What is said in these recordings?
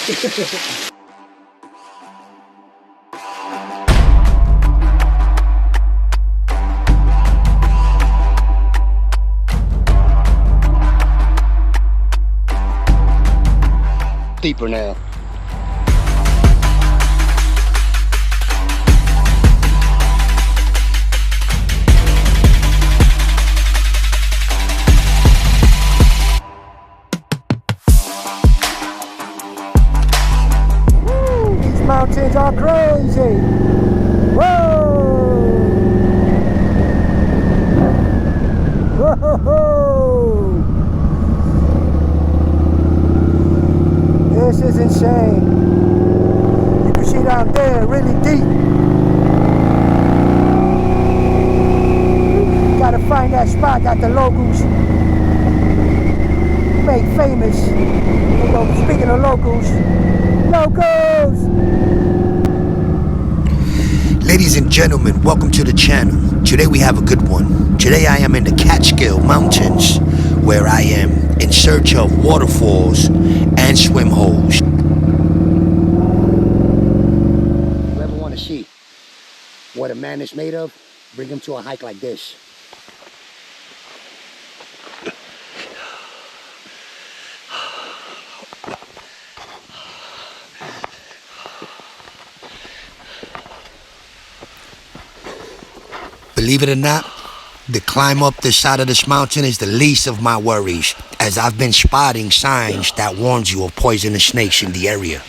Deeper now. Woo, these mountains are crazy. Whoa! Whoa! This is insane. You can see down there really deep. Gotta find that spot that the locals make famous. Speaking of locals. Ladies and gentlemen, welcome to the channel. Today we have a good one. Today I am in the Catskill Mountains, where I am in search of waterfalls and swim holes. You ever want to see what a man is made of? Bring him to a hike like this. Believe it or not, the climb up the side of this mountain is the least of my worries, as I've been spotting signs that warns you of poisonous snakes in the area.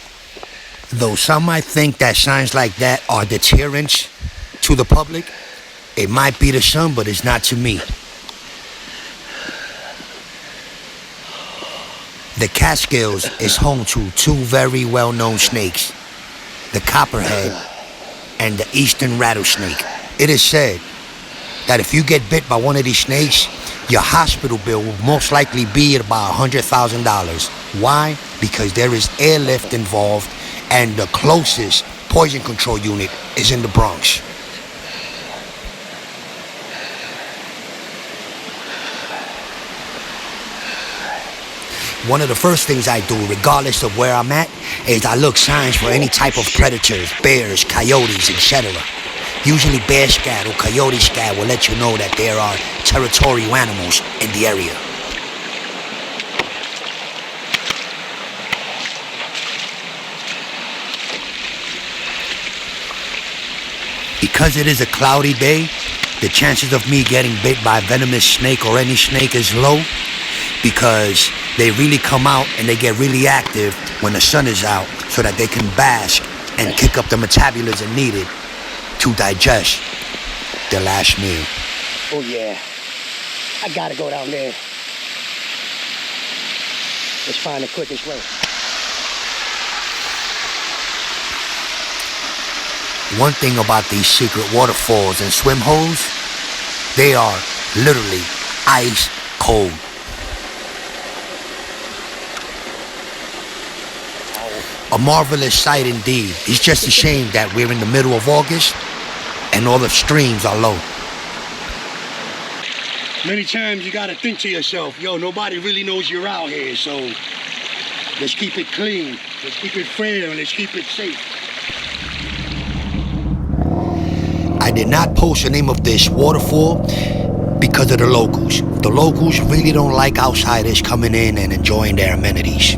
Though some might think that signs like that are deterrents to the public, it might be to some, but it's not to me. The Catskills is home to two very well-known snakes, the copperhead and the eastern rattlesnake. It is said that if you get bit by one of these snakes, your hospital bill will most likely be at about $100,000. Why? Because there is airlift involved, and the closest poison control unit is in the Bronx. One of the first things I do, regardless of where I'm at, is I look signs for any type of predators, bears, coyotes, etc. Usually bear scat or coyote scat will let you know that there are territorial animals in the area. Because it is a cloudy day, the chances of me getting bit by a venomous snake or any snake is low, because they really come out and they get really active when the sun is out, so that they can bask and kick up the metabolism needed to digest their last meal. Oh yeah, I gotta go down there. Let's find the quickest way. One thing about these secret waterfalls and swim holes, they are literally ice cold. A marvelous sight indeed. It's just a shame that we're in the middle of August and all the streams are low. Many times you gotta think to yourself, yo, nobody really knows you're out here, so let's keep it clean, let's keep it fair, and let's keep it safe. I did not post the name of this waterfall because of the locals. The locals really don't like outsiders coming in and enjoying their amenities.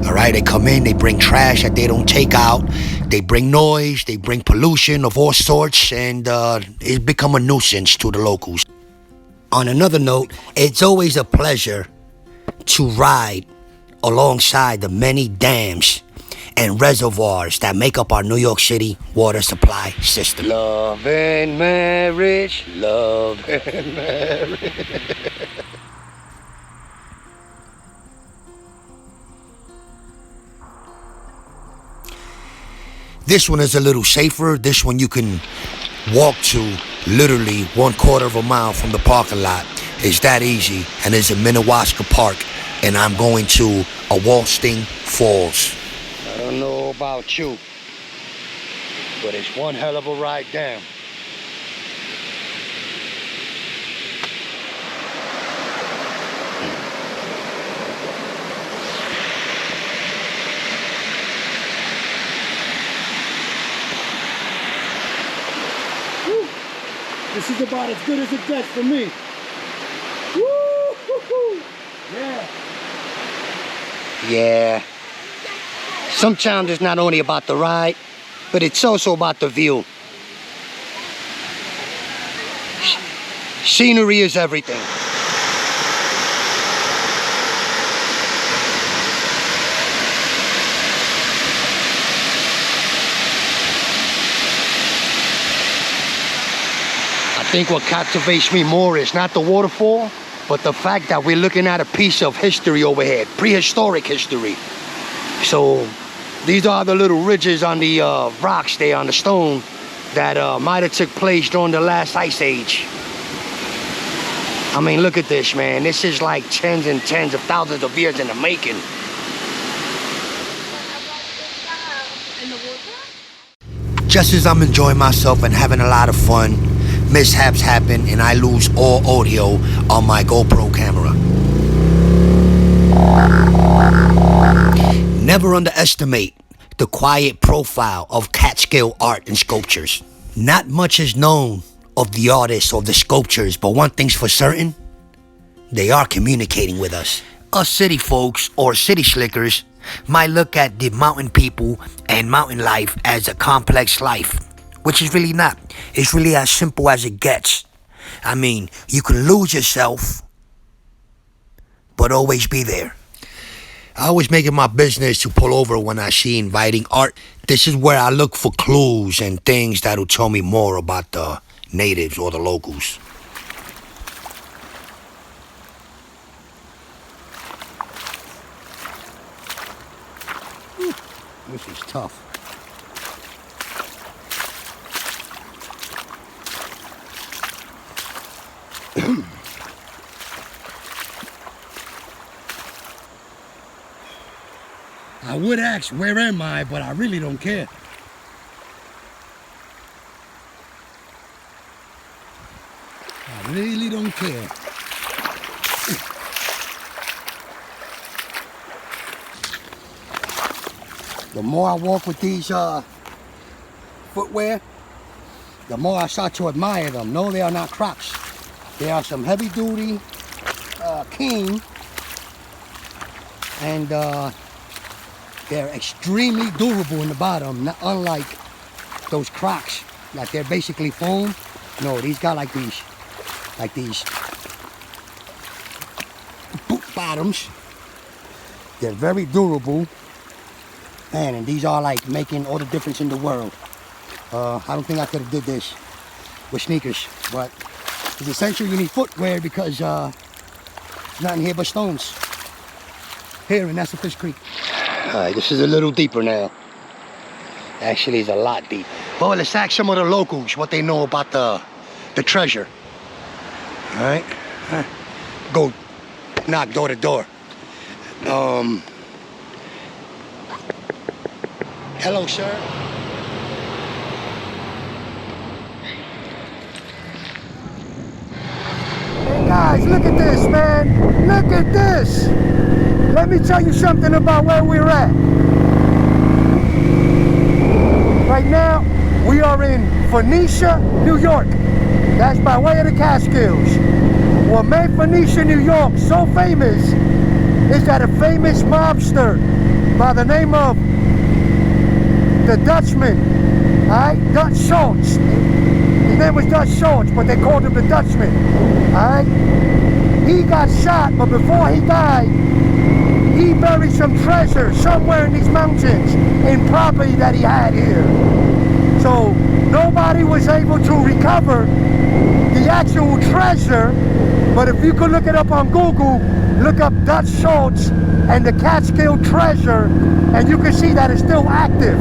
Alright, they come in, they bring trash that they don't take out, they bring noise, they bring pollution of all sorts, and it's become a nuisance to the locals. On another note, it's always a pleasure to ride alongside the many dams and reservoirs that make up our New York City water supply system. Love and marriage, love and marriage. This one is a little safer. This one you can walk to literally 1/4 of a mile from the parking lot. It's that easy, and it's in Minnewaska Park, and I'm going to a Walsting Falls. I don't know about you, but it's one hell of a ride down. is about as good as it gets for me. Woo-hoo-hoo. Yeah. Yeah. Sometimes it's not only about the ride, but it's also about the view. Scenery is everything. I think what captivates me more is not the waterfall, but the fact that we're looking at a piece of history over here, prehistoric history. So these are the little ridges on the rocks there, on the stone, that might have took place during the last ice age. I mean, look at this, man. This is like tens and tens of thousands of years in the making. Just as I'm enjoying myself and having a lot of fun, mishaps happen and I lose all audio on my GoPro camera. Never underestimate the quiet profile of Catskill art and sculptures. Not much is known of the artists or the sculptures, but one thing's for certain, they are communicating with us. Us city folks or city slickers might look at the mountain people and mountain life as a complex life, which is really not. It's really as simple as it gets. I mean, you can lose yourself, but always be there. I always make it my business to pull over when I see inviting art. This is where I look for clues and things that'll tell me more about the natives or the locals. This is tough. I would ask, where am I? But I really don't care. I really don't care. The more I walk with these footwear, the more I start to admire them. No, they are not Crocs. They are some heavy-duty King, and they're extremely durable in the bottom, not unlike those Crocs. Like they're basically foam. No, these got like these boot bottoms. They're very durable. Man, and these are like making all the difference in the world. I don't think I could have did this with sneakers, but it's essential you need footwear because there's nothing here but stones. Here in Fish Creek. Alright, this is a little deeper now. Actually, it's a lot deeper. Well, let's ask some of the locals what they know about the treasure. Alright? Go knock door to door. Hello, sir. Hey guys, look at this, man. Look at this. Let me tell you something about where we're at. Right now, we are in Phoenicia, New York. That's by way of the Catskills. What made Phoenicia, New York so famous is that a famous mobster by the name of the Dutchman, alright, Dutch Schultz. His name was Dutch Schultz, but they called him the Dutchman, alright? He got shot, but before he died, he buried some treasure somewhere in these mountains in property that he had here. So nobody was able to recover the actual treasure, but if you could look it up on Google, look up Dutch Schultz and the Catskill treasure, and you can see that it's still active.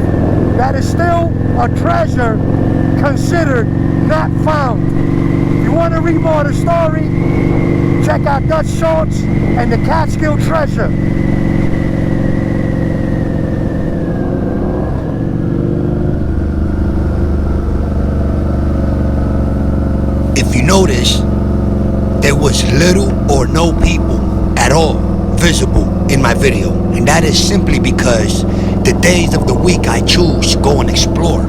That is still a treasure considered not found. If you want to read more of the story, check out Dutch Schultz and the Catskill treasure. If you notice, there was little or no people at all visible in my video, and that is simply because the days of the week I choose to go and explore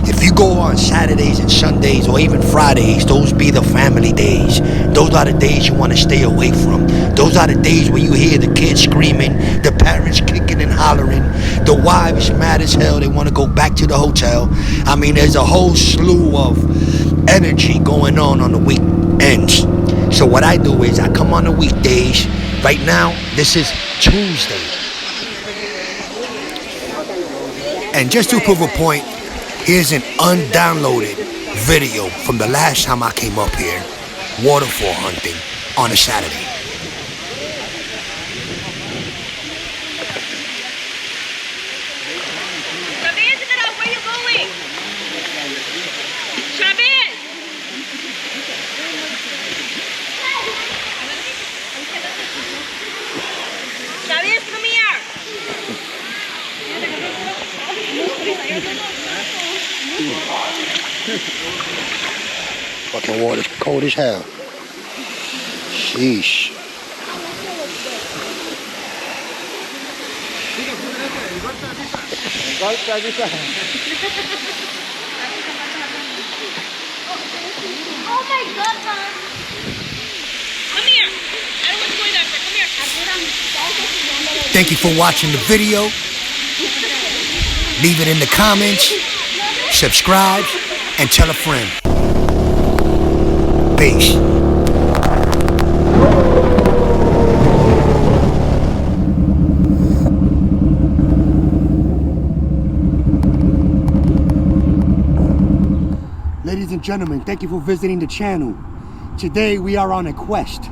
If you go on Saturdays and Sundays or even Fridays, those be the family days. Those are the days you want to stay away from. Those are the days where you hear the kids screaming, the parents kicking and hollering, the wives mad as hell, they want to go back to the hotel. I mean, there's a whole slew of energy going on the weekends. So what I do is I come on the weekdays. Right now, this is Tuesday. And just to prove a point, here's an undownloaded video from the last time I came up here, waterfall hunting on a Saturday. Where you going? Chavez! Chavez, come here! Fucking water's cold as hell. Sheesh. Oh my God, Mom! Come here! I don't want to go in there. Come here. Thank you for watching the video. Leave it in the comments. Subscribe and tell a friend. Peace. Ladies and gentlemen, thank you for visiting the channel. Today we are on a quest.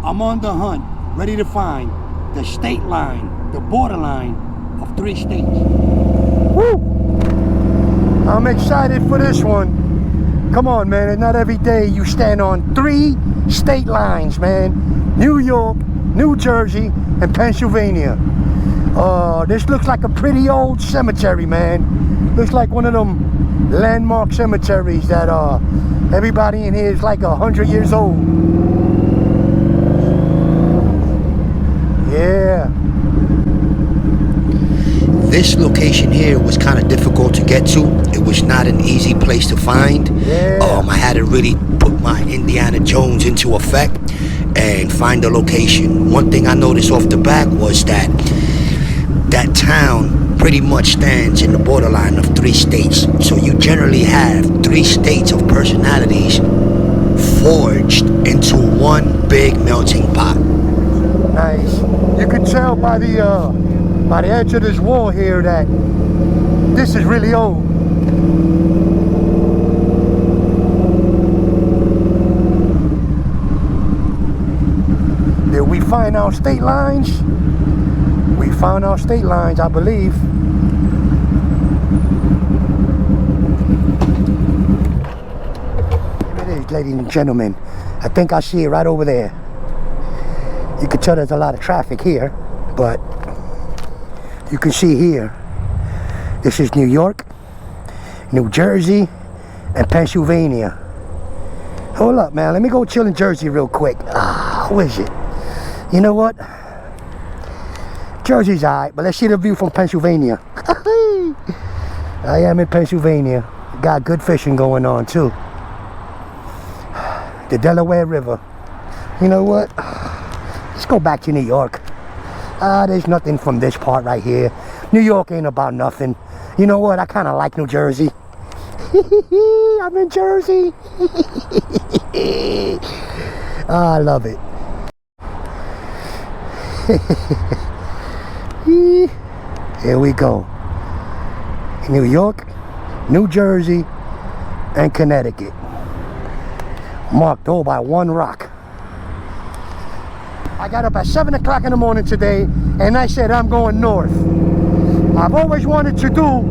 I'm on the hunt, ready to find the state line, the borderline of 3 states. Woo! I'm excited for this one. Come on, man, it's not every day you stand on 3 state lines, man. New York, New Jersey, and Pennsylvania. This looks like a pretty old cemetery, man. Looks like one of them landmark cemeteries that everybody in here is like 100 years old. Yeah. This location here was kind of difficult to get to. It was not an easy place to find. Yeah. I had to really put my Indiana Jones into effect and find the location. One thing I noticed off the back was that town pretty much stands in the borderline of 3 states. So you generally have 3 states of personalities forged into one big melting pot. Nice. You can tell by the edge of this wall here that this is really old. Did we find our state lines? We found our state lines, I believe. Here it is, ladies and gentlemen. I think I see it right over there. You can tell there's a lot of traffic here, but you can see here, this is New York, New Jersey, and Pennsylvania. Hold up, man, let me go chill in Jersey real quick. Who is it? You know what? Jersey's alright, but let's see the view from Pennsylvania. I am in Pennsylvania. Got good fishing going on too. The Delaware River. You know what? Let's go back to New York. There's nothing from this part right here. New York ain't about nothing. You know what? I kind of like New Jersey. I'm in Jersey. I love it. Here we go. New York, New Jersey, and Connecticut. Marked all by one rock. I got up at 7 o'clock in the morning today and I said I'm going north. I've always wanted to do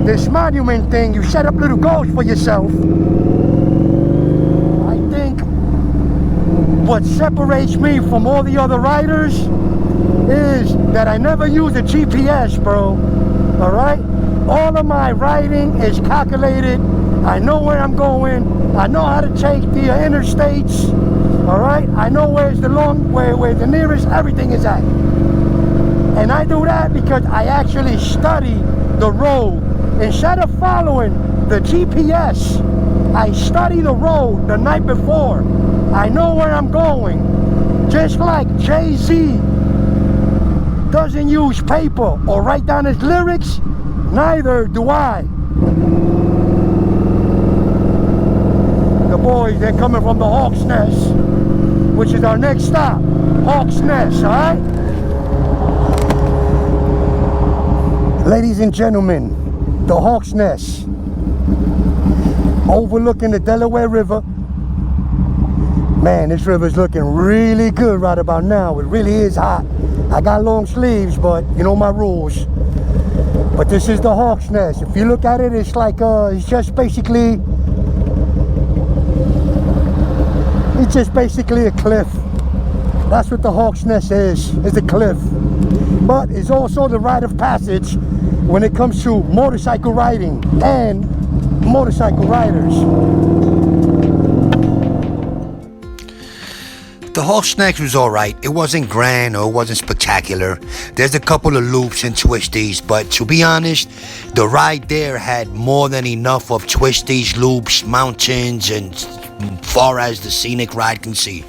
this monument thing. You set up little goals for yourself. I think what separates me from all the other riders is that I never use a GPS, bro. Alright? All of my riding is calculated. I know where I'm going. I know how to take the interstates. Alright? I know where's the where the nearest everything is at. And I do that because I actually study the road. Instead of following the GPS, I study the road the night before. I know where I'm going. Just like Jay-Z doesn't use paper or write down his lyrics, neither do I. The boys, they're coming from the Hawk's Nest, which is our next stop. Hawk's Nest, alright? Ladies and gentlemen, the Hawk's Nest, overlooking the Delaware River. Man, this river's looking really good right about now. It really is hot. I got long sleeves, but you know my rules. But this is the Hawk's Nest. If you look at it, it's like, it's just basically a cliff. That's what the Hawk's Nest is a cliff. But it's also the rite of passage when it comes to motorcycle riding and motorcycle riders. The Hawk's Nest was alright. It wasn't grand or it wasn't spectacular. There's a couple of loops and twisties, but to be honest, the ride there had more than enough of twisties, loops, mountains, and far as the scenic ride can see.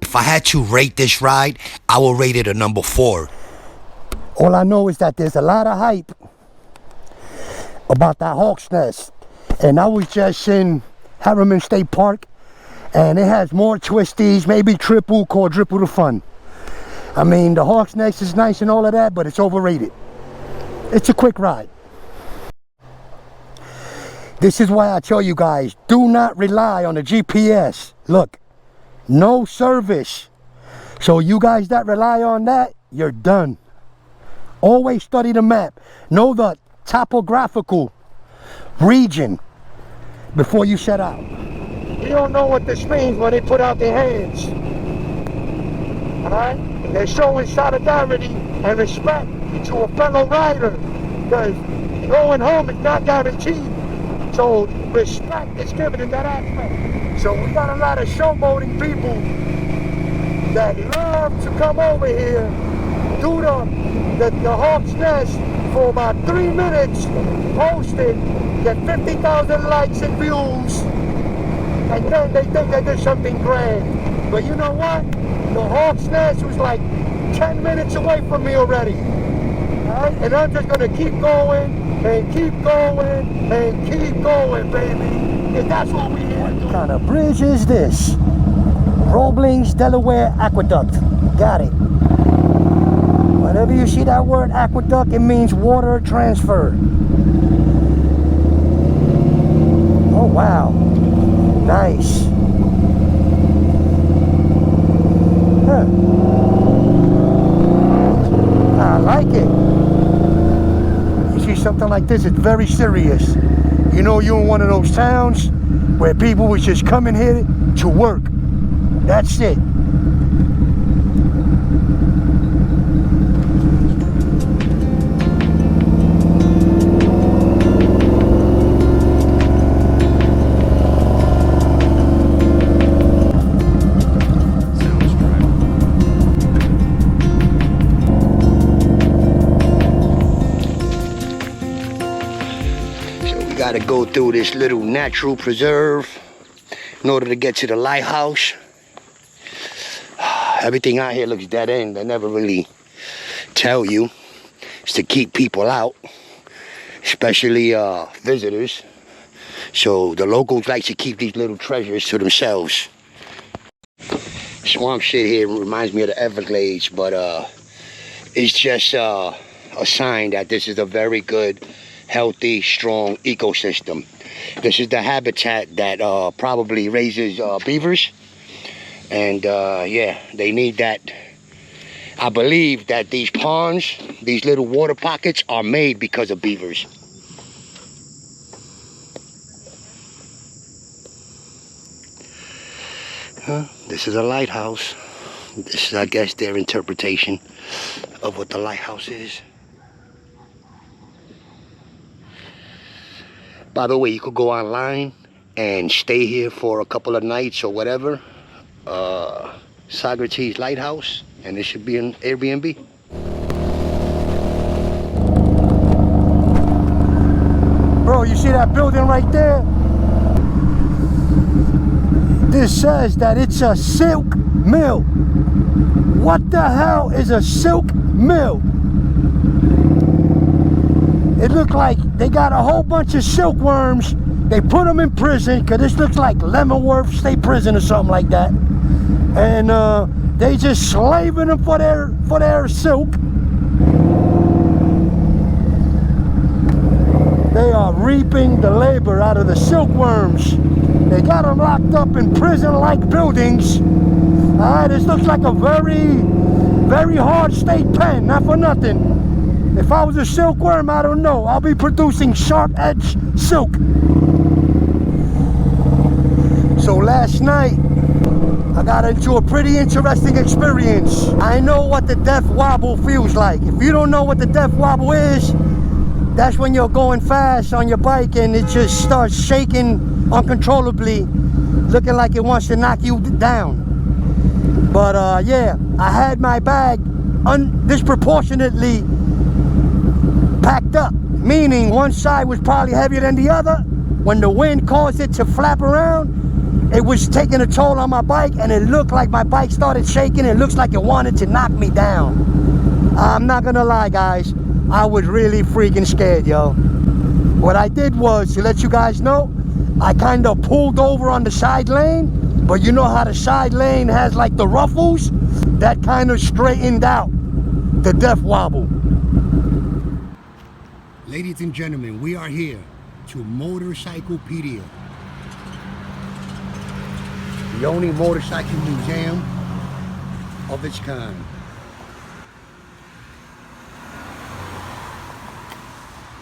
If I had to rate this ride, I will rate it a number 4. All I know is that there's a lot of hype about that Hawk's Nest. And I was just in Harriman State Park, and it has more twisties, maybe triple, quadruple the fun. I mean, the Hawk's Nest is nice and all of that, but it's overrated. It's a quick ride. This is why I tell you guys, do not rely on the GPS. Look, no service. So you guys that rely on that, you're done. Always study the map. Know the topographical region before you set out. You don't know what this means when they put out their hands. Alright? They're showing solidarity and respect to a fellow rider, because going home is not guaranteed. So respect is given in that aspect. So we got a lot of showboating people that love to come over here, do the Hawk's Nest for about 3 minutes, post it, get 50,000 likes and views, and then they think they did something grand. But you know what? The Hawk's Nest was like 10 minutes away from me already. Right? And I'm just gonna keep going and keep going and keep going, baby. And that's what we here doing. What kind of bridge is this? Roebling's Delaware Aqueduct. Got it. Whenever you see that word aqueduct, it means water transfer. Oh wow. Nice. Huh. I like it. You see something like this, it's very serious. You know, you're in one of those towns where people was just coming here to work. That's it. Got to go through this little natural preserve in order to get to the lighthouse. Everything out here looks dead end. They never really tell you. It's to keep people out, especially visitors. So the locals like to keep these little treasures to themselves. Swamp shit here reminds me of the Everglades, but it's just a sign that this is a very good, healthy, strong ecosystem. This is the habitat that probably raises beavers, and yeah, they need that. I believe that these ponds, these little water pockets, are made because of beavers. This is a lighthouse. This is, I guess, their interpretation of what the lighthouse is. By the way, you could go online and stay here for a couple of nights or whatever. Socrates Lighthouse, and it should be an Airbnb. see that building right there? This says that it's a silk mill. What the hell is a silk mill? It looked like they got a whole bunch of silkworms. They put them in prison, because this looks like Leavenworth State Prison or something like that. And they just slaving them for their silk. They are reaping the labor out of the silkworms. They got them locked up in prison-like buildings. Alright, this looks like a very, very hard state pen, not for nothing. If I was a silkworm, I don't know. I'll be producing sharp-edged silk. So last night, I got into a pretty interesting experience. I know what the death wobble feels like. If you don't know what the death wobble is, that's when you're going fast on your bike and it just starts shaking uncontrollably, looking like it wants to knock you down. But yeah, I had my bag disproportionately packed up, meaning one side was probably heavier than the other. When the wind caused it to flap around, it was taking a toll on my bike, and it looked like my bike started shaking. It looks like it wanted to knock me down. I'm not gonna lie, guys, I was really freaking scared, yo. What I did was, to let you guys know, I kind of pulled over on the side lane, but you know how the side lane has like the ruffles? That kind of straightened out the death wobble. Ladies and gentlemen, we are here to Motorcyclepedia, the only motorcycle museum of its kind.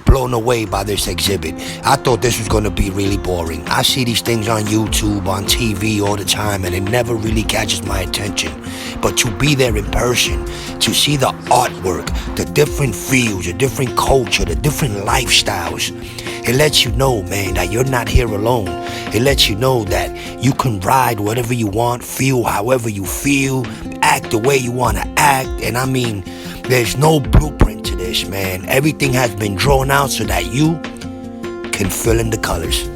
Blown away by this exhibit. I thought this was going to be really boring. I see these things on YouTube, on TV all the time, and it never really catches my attention. But to be there in person, to see the artwork, the different fields, the different culture, the different lifestyles, it lets you know, man, that you're not here alone. It lets you know that you can ride whatever you want, feel however you feel, act the way you want to act. And I mean, there's no blueprint to this, man. Everything has been drawn out so that you can fill in the colors.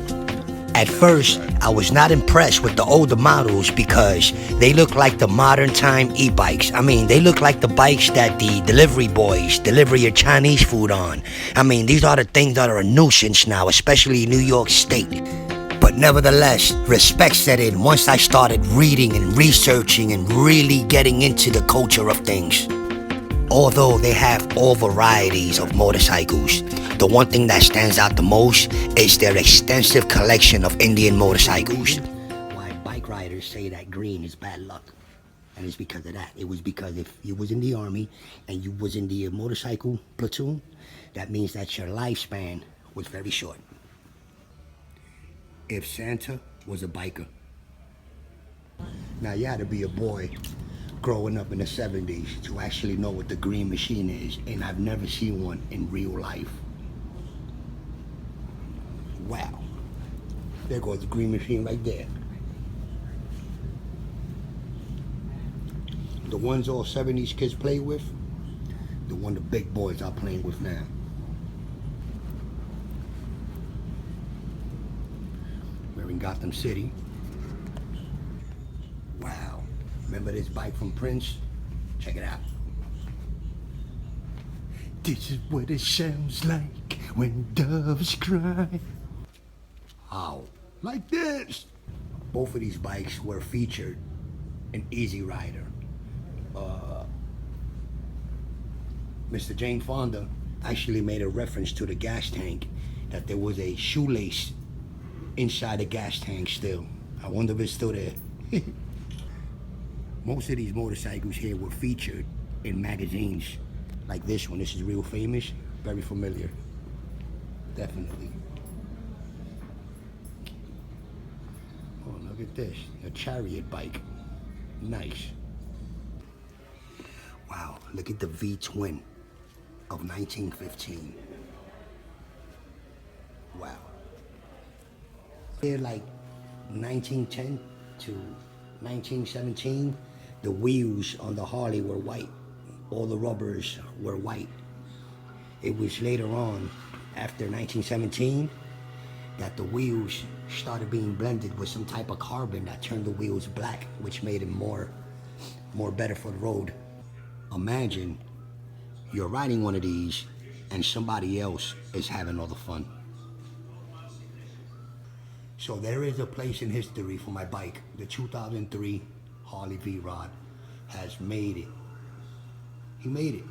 At first, I was not impressed with the older models because they look like the modern time e-bikes. I mean, they look like the bikes that the delivery boys deliver your Chinese food on. I mean, these are the things that are a nuisance now, especially in New York State. But nevertheless, respect set in once I started reading and researching and really getting into the culture of things. Although they have all varieties of motorcycles, the one thing that stands out the most is their extensive collection of Indian motorcycles. Why bike riders say that green is bad luck. And it's because of that. It was because if you was in the army and you was in the motorcycle platoon, that means that your lifespan was very short. If Santa was a biker. Now you had to be a boy growing up in the 70s to actually know what the green machine is, and I've never seen one in real life. Wow. There goes the green machine right there. The ones all 70s kids play with, the one the big boys are playing with now. We're in Gotham City. Wow. Remember this bike from Prince? Check it out. This is what it sounds like when doves cry. How? Like this. Both of these bikes were featured in Easy Rider. Mr. Jane Fonda actually made a reference to the gas tank, that there was a shoelace inside the gas tank still. I wonder if it's still there. Most of these motorcycles here were featured in magazines like this one. This is real famous, very familiar. Definitely. Oh, look at this, a chariot bike. Nice. Wow, look at the V-twin of 1915. Wow. Here, like 1910 to 1917, the wheels on the Harley were white. All the rubbers were white. It was later on, after 1917, that the wheels started being blended with some type of carbon that turned the wheels black, which made it more better for the road. Imagine you're riding one of these and somebody else is having all the fun. So there is a place in history for my bike. The 2003 Harley V-Rod has made it. He made it.